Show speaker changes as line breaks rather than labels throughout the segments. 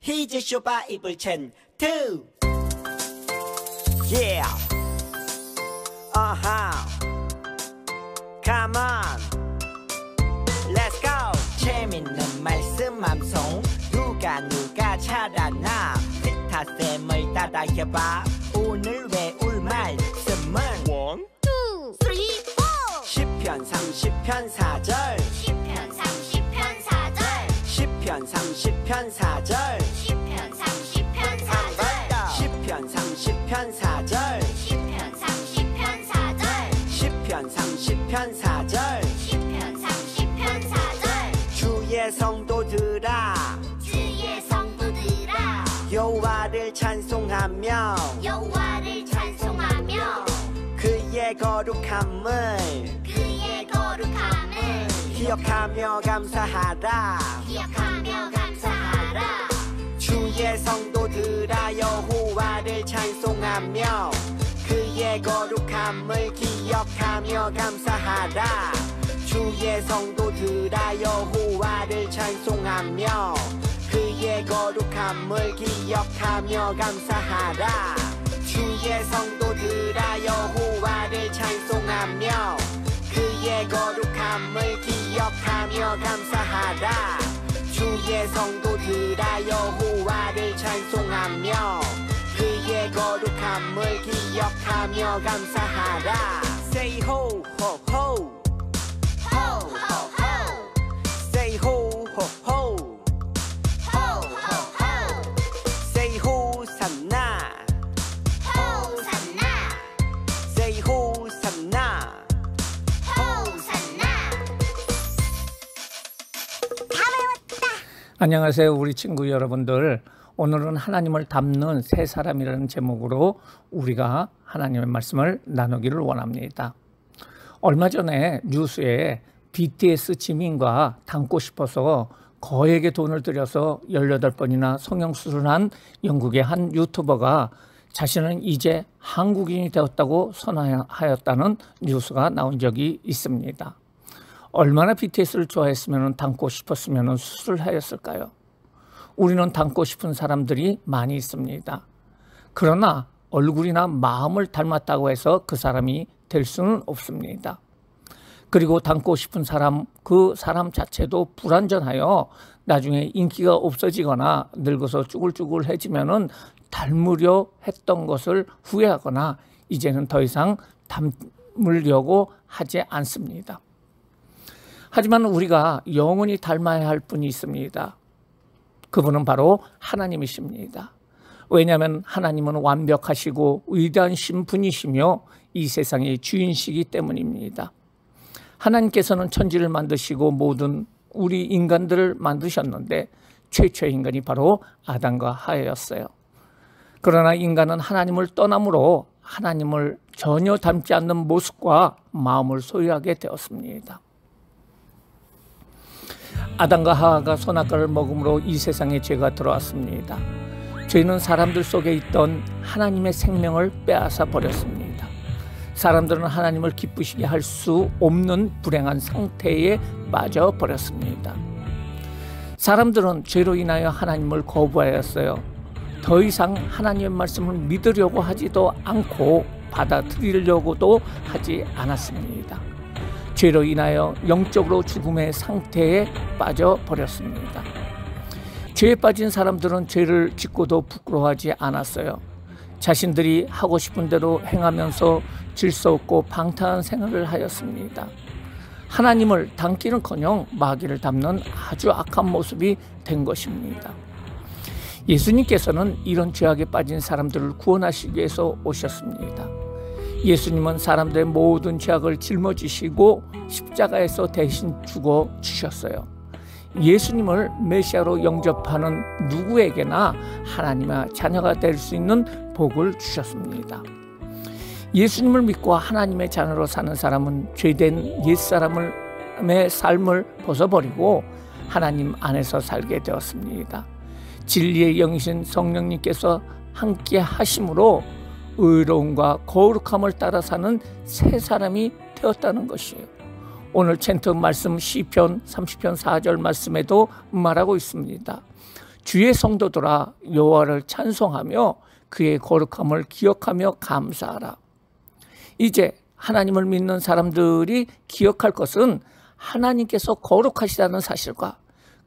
He's 쇼 바이블 챈 2. Yeah. Come on. Let's go. 재밌는 말씀 암송 누가 찾아나 피타쌤을 따라해봐. 오늘 외울 말씀은 1,
2, 3, 4
시편 30편 4절
시편 30편 4절
시편 30편 4절
시편 30편 4절
시편 30편 4절
시편 30편 4절
시편 30편 4절
시편 30편 4절
주의 성도들아
주의 성도들아
여호와를 찬송하며
여호와를 찬송하며
그의 거룩함을 기억하며 감사하라
기억하며 감사하라
주의 성도들아 여호와를 찬송하며 그의 거룩함을 기억하며 감사하라 주의 성도들아 여호와를 찬송하며 그의 거룩함을 기억하며 감사하라 주의 성도들아 여호와를 찬송하며 그의 거룩함을 기억하며 감사하라 주의 성도들아 여호와를 찬송하며 그의 거룩함을 기억하며 감사하라 Say ho ho ho
ho ho ho
Say ho ho ho
ho ho ho
Say 호산나
호산나
Say 호산나
호산나 다 외웠다.
안녕하세요 우리 친구 여러분들. 오늘은 하나님을 닮는 세 사람이라는 제목으로 우리가 하나님의 말씀을 나누기를 원합니다. 얼마 전에 뉴스에 BTS 지민과 닮고 싶어서 거액의 돈을 들여서 18번이나 성형수술한 영국의 한 유튜버가 자신은 이제 한국인이 되었다고 선언하였다는 뉴스가 나온 적이 있습니다. 얼마나 BTS를 좋아했으면 닮고 싶었으면 수술하였을까요? 우리는 닮고 싶은 사람들이 많이 있습니다. 그러나 얼굴이나 마음을 닮았다고 해서 그 사람이 될 수는 없습니다. 그리고 닮고 싶은 사람, 그 사람 자체도 불완전하여 나중에 인기가 없어지거나 늙어서 쭈글쭈글해지면은 닮으려 했던 것을 후회하거나 이제는 더 이상 닮으려고 하지 않습니다. 하지만 우리가 영원히 닮아야 할 분이 있습니다. 그분은 바로 하나님이십니다. 왜냐하면 하나님은 완벽하시고 위대하신 분이시며 이 세상의 주인이시기 때문입니다. 하나님께서는 천지를 만드시고 모든 우리 인간들을 만드셨는데 최초의 인간이 바로 아담과 하와였어요. 그러나 인간은 하나님을 떠남으로 하나님을 전혀 닮지 않는 모습과 마음을 소유하게 되었습니다. 아담과 하와가 선악과를 먹음으로 이 세상에 죄가 들어왔습니다. 죄는 사람들 속에 있던 하나님의 생명을 빼앗아 버렸습니다. 사람들은 하나님을 기쁘시게 할 수 없는 불행한 상태에 빠져 버렸습니다. 사람들은 죄로 인하여 하나님을 거부하였어요. 더 이상 하나님의 말씀을 믿으려고 하지도 않고 받아들이려고도 하지 않았습니다. 죄로 인하여 영적으로 죽음의 상태에 빠져버렸습니다. 죄에 빠진 사람들은 죄를 짓고도 부끄러워하지 않았어요. 자신들이 하고 싶은 대로 행하면서 질서 없고 방탕한 생활을 하였습니다. 하나님을 닮기는커녕 마귀를 닮는 아주 악한 모습이 된 것입니다. 예수님께서는 이런 죄악에 빠진 사람들을 구원하시기 위해서 오셨습니다. 예수님은 사람들의 모든 죄악을 짊어지시고 십자가에서 대신 죽어 주셨어요. 예수님을 메시아로 영접하는 누구에게나 하나님의 자녀가 될 수 있는 복을 주셨습니다. 예수님을 믿고 하나님의 자녀로 사는 사람은 죄된 옛사람의 삶을 벗어버리고 하나님 안에서 살게 되었습니다. 진리의 영이신 성령님께서 함께 하심으로 의로움과 거룩함을 따라 사는 새 사람이 되었다는 것이에요. 오늘 챈트 말씀 시편 30편 4절 말씀에도 말하고 있습니다. 주의 성도들아 여호와를 찬송하며 그의 거룩함을 기억하며 감사하라. 이제 하나님을 믿는 사람들이 기억할 것은 하나님께서 거룩하시다는 사실과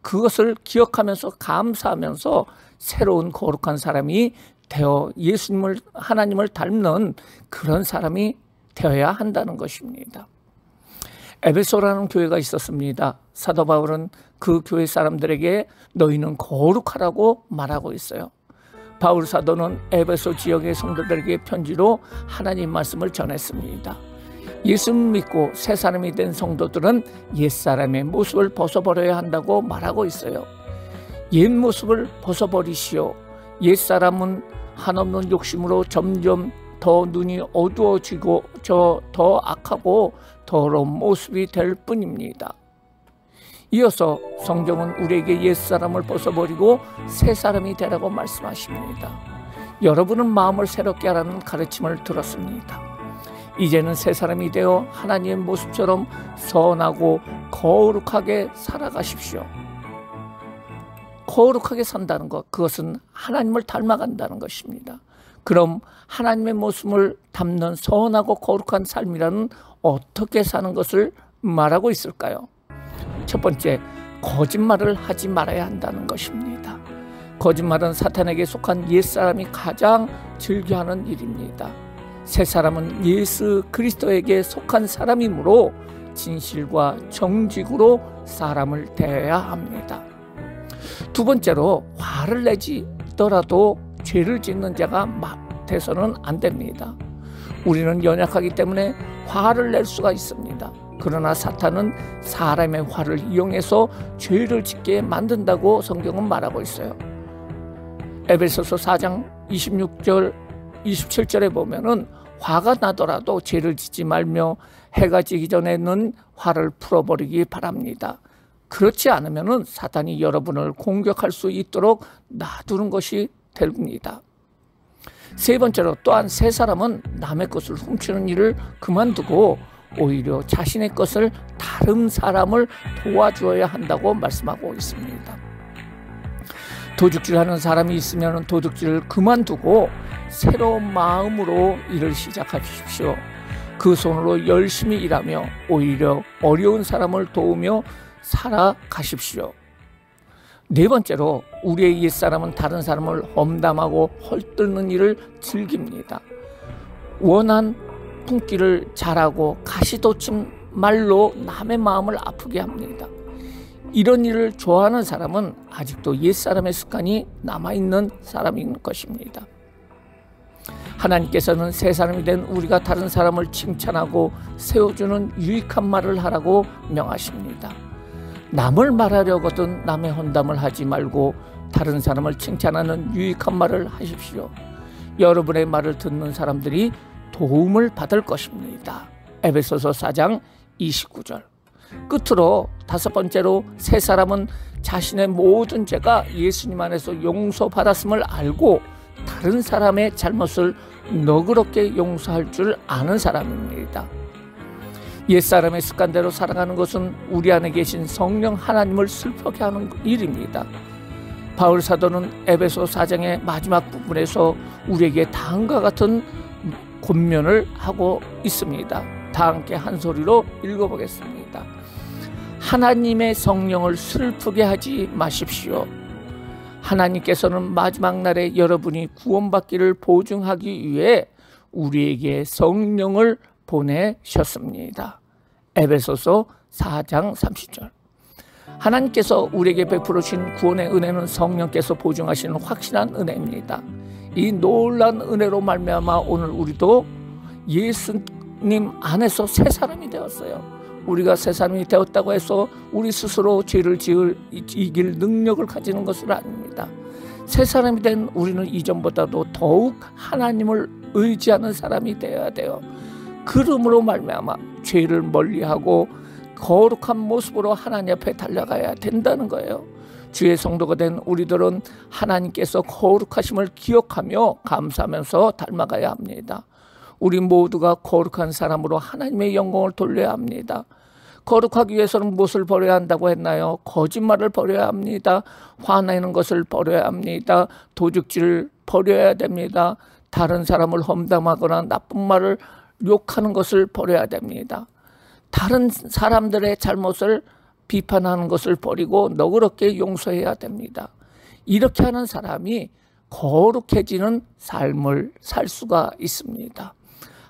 그것을 기억하면서 감사하면서 새로운 거룩한 사람이 되어 예수님을 하나님을 닮는 그런 사람이 되어야 한다는 것입니다. 에베소라는 교회가 있었습니다. 사도 바울은 그 교회 사람들에게 너희는 거룩하라고 말하고 있어요. 바울 사도는 에베소 지역의 성도들에게 편지로 하나님 말씀을 전했습니다. 예수 믿고 새 사람이 된 성도들은 옛사람의 모습을 벗어버려야 한다고 말하고 있어요. 옛 모습을 벗어버리시오. 옛사람은 한없는 욕심으로 점점 더 눈이 어두워지고 더 악하고 더러운 모습이 될 뿐입니다. 이어서 성경은 우리에게 옛사람을 벗어버리고 새 사람이 되라고 말씀하십니다. 여러분은 마음을 새롭게 하라는 가르침을 들었습니다. 이제는 새 사람이 되어 하나님의 모습처럼 선하고 거룩하게 살아가십시오. 거룩하게 산다는 것, 그것은 하나님을 닮아간다는 것입니다. 그럼 하나님의 모습을 담는 선하고 거룩한 삶이라는 어떻게 사는 것을 말하고 있을까요? 첫 번째, 거짓말을 하지 말아야 한다는 것입니다. 거짓말은 사탄에게 속한 옛사람이 가장 즐겨하는 일입니다. 새 사람은 예수 그리스도에게 속한 사람이므로 진실과 정직으로 사람을 대해야 합니다. 두 번째로, 화를 내지더라도 죄를 짓는 자가 돼서는 안 됩니다. 우리는 연약하기 때문에 화를 낼 수가 있습니다. 그러나 사탄은 사람의 화를 이용해서 죄를 짓게 만든다고 성경은 말하고 있어요. 에베소서 4장 26절 27절에 보면은 화가 나더라도 죄를 짓지 말며 해가 지기 전에는 화를 풀어버리기 바랍니다. 그렇지 않으면은 사탄이 여러분을 공격할 수 있도록 놔두는 것이 됩니다. 세 번째로, 또한 새 사람은 남의 것을 훔치는 일을 그만두고 오히려 자신의 것을 다른 사람을 도와주어야 한다고 말씀하고 있습니다. 도둑질하는 사람이 있으면 도둑질을 그만두고 새로운 마음으로 일을 시작하십시오. 그 손으로 열심히 일하며 오히려 어려운 사람을 도우며 살아가십시오. 네 번째로, 우리의 옛사람은 다른 사람을 험담하고 헐뜯는 일을 즐깁니다. 원한 품기를 잘하고 가시돋친 말로 남의 마음을 아프게 합니다. 이런 일을 좋아하는 사람은 아직도 옛사람의 습관이 남아있는 사람인 것입니다. 하나님께서는 새 사람이 된 우리가 다른 사람을 칭찬하고 세워주는 유익한 말을 하라고 명하십니다. 남을 말하려거든 남의 험담을 하지 말고 다른 사람을 칭찬하는 유익한 말을 하십시오. 여러분의 말을 듣는 사람들이 도움을 받을 것입니다. 에베소서 4장 29절. 끝으로 다섯 번째로, 새 사람은 자신의 모든 죄가 예수님 안에서 용서받았음을 알고 다른 사람의 잘못을 너그럽게 용서할 줄 아는 사람입니다. 옛사람의 습관대로 살아가는 것은 우리 안에 계신 성령 하나님을 슬프게 하는 일입니다. 바울 사도는 에베소 4장의 마지막 부분에서 우리에게 다음과 같은 권면을 하고 있습니다. 다 함께 한 소리로 읽어보겠습니다. 하나님의 성령을 슬프게 하지 마십시오. 하나님께서는 마지막 날에 여러분이 구원받기를 보증하기 위해 우리에게 성령을 보내셨습니다. 에베소서 4장 30절. 하나님께서 우리에게 베풀으신 구원의 은혜는 성령께서 보증하시는 확실한 은혜입니다. 이 놀라운 은혜로 말미암아 오늘 우리도 예수님 안에서 새 사람이 되었어요. 우리가 새 사람이 되었다고 해서 우리 스스로 죄를 이길 능력을 가지는 것은 아닙니다. 새 사람이 된 우리는 이전보다도 더욱 하나님을 의지하는 사람이 되어야 돼요. 그러므로 말미암아 죄를 멀리하고 거룩한 모습으로 하나님 앞에 달려가야 된다는 거예요. 주의 성도가 된 우리들은 하나님께서 거룩하심을 기억하며 감사하면서 닮아가야 합니다. 우리 모두가 거룩한 사람으로 하나님의 영광을 돌려야 합니다. 거룩하기 위해서는 무엇을 버려야 한다고 했나요? 거짓말을 버려야 합니다. 화내는 것을 버려야 합니다. 도둑질을 버려야 됩니다. 다른 사람을 험담하거나 나쁜 말을 욕하는 것을 버려야 됩니다. 다른 사람들의 잘못을 비판하는 것을 버리고 너그럽게 용서해야 됩니다. 이렇게 하는 사람이 거룩해지는 삶을 살 수가 있습니다.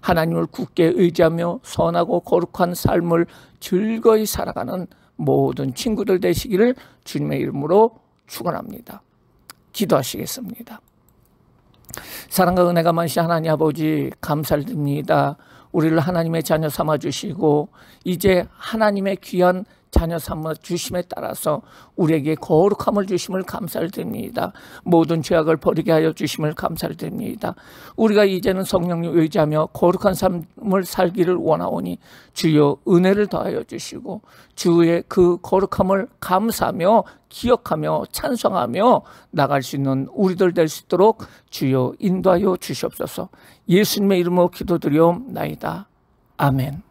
하나님을 굳게 의지하며 선하고 거룩한 삶을 즐거이 살아가는 모든 친구들 되시기를 주님의 이름으로 축원합니다. 기도하시겠습니다. 사랑과 은혜가 많으신 하나님 아버지, 감사를 드립니다. 우리를 하나님의 자녀 삼아주시고 이제 하나님의 귀한 자녀 삼아 주심에 따라서 우리에게 거룩함을 주심을 감사를 드립니다. 모든 죄악을 버리게 하여 주심을 감사를 드립니다. 우리가 이제는 성령님 의지하며 거룩한 삶을 살기를 원하오니 주여 은혜를 더하여 주시고 주의 그 거룩함을 감사하며 기억하며 찬송하며 나갈 수 있는 우리들 될 수 있도록 주여 인도하여 주시옵소서. 예수님의 이름으로 기도드리옵나이다. 아멘.